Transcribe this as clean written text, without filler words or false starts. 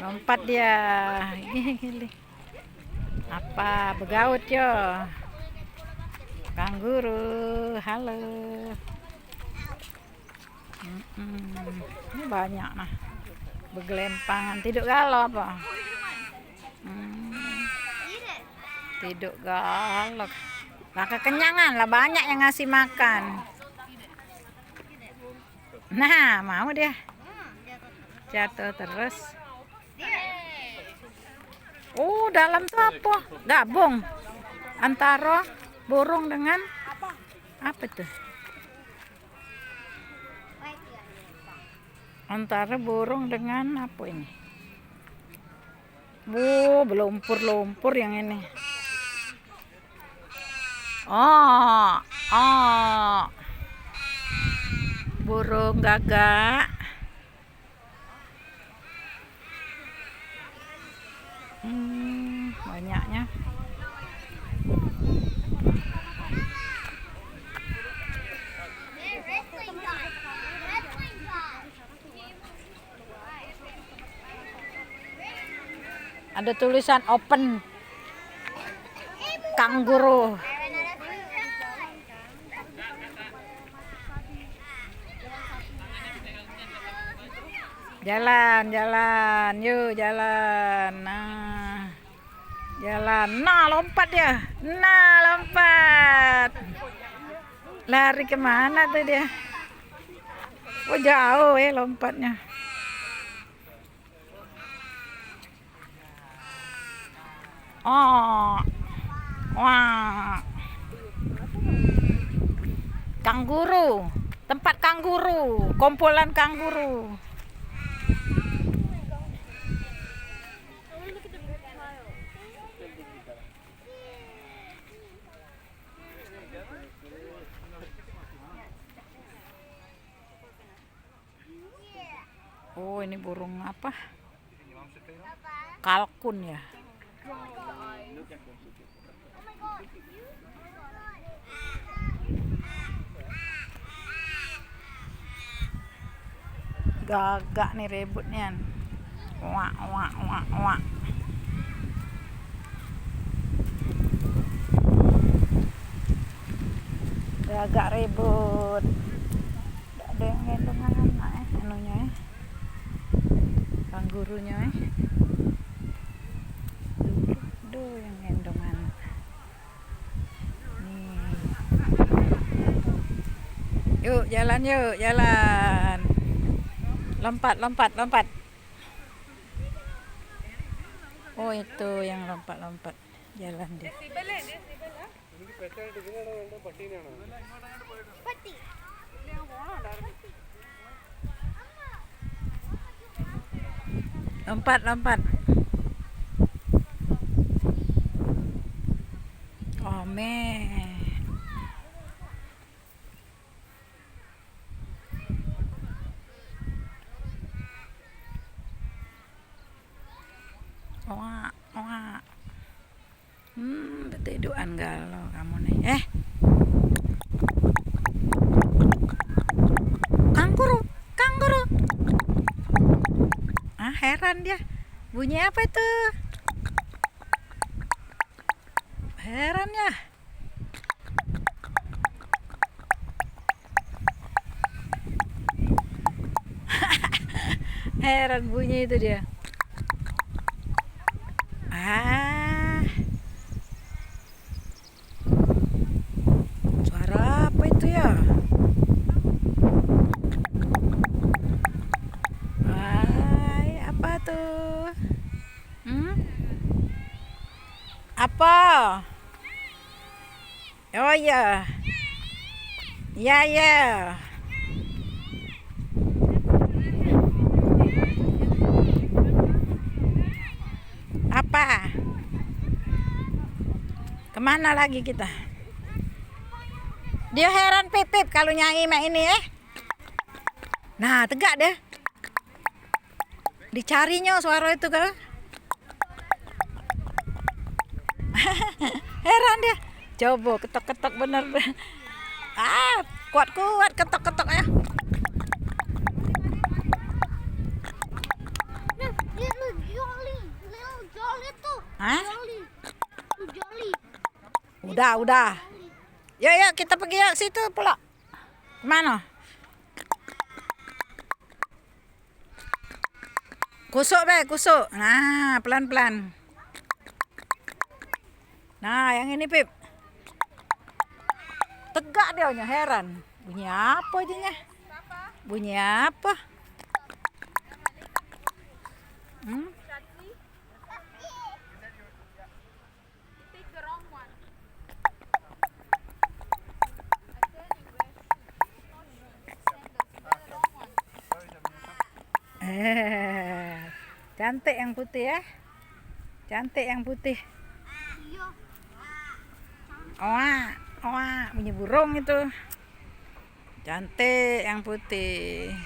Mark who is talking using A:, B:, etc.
A: Lompat dia. Gini. Apa begaut yo? Kanguru, halo. Ini banyak nah. Begelempangan, tidur galau apa? Tidur galau. Lah kekenyangan lah, banyak yang ngasih makan. Nah, mau dia. Jatuh terus. Oh, dalam tuh apa? Gabung antara burung dengan apa tuh? Antara burung dengan apa ini? Belumpur-lumpur yang ini. Oh. Burung gagak. Banyaknya. Ada tulisan open kanguru. Jalan, yuk jalan. Nah, jalan. Nah, lompat ya. Nah, lompat. Lari kemana tuh dia? Oh, jauh ya lompatnya. Oh, wah. Kanguru, tempat kanguru, kumpulan kanguru. Oh, ini burung apa? Kalkun ya. Gagak nih ributnya. Wak. Gagak ribut. Ada yang gendongan anak anunya kanggurunya Duh yang gendongan. Nih. Yuk jalan. Lompat. Oh, itu yang lompat. Jalan dia. Lompat. Oh, Wak. Betiduan galau kamu nih. Kanguru. Heran dia. Bunyi apa itu? Heran ya. Heran bunyi itu dia. Suara apa itu ya? Apa tuh? Apa? Oh ya. Ya. Apa? Kemana lagi kita? Dia heran pipip kalau nyanyi mak ini ya. Nah, tegak deh. Dicarinya suara itu kan. Heran dia. Coba ketok-ketok bener. Kuat ketok-ketok ya. Hah?
B: Joli. Joli.
A: Udah. Yuk, kita pergi yuk situ pula. Kemana? Kusuk be, kusuk. Nah, pelan-pelan. Nah, yang ini Pip. Tegak dia, heran. Bunyi apa jadinya? Bunyi apa? Cantik yang putih ya. Cantik yang putih. Bunyi burung itu. Cantik yang putih.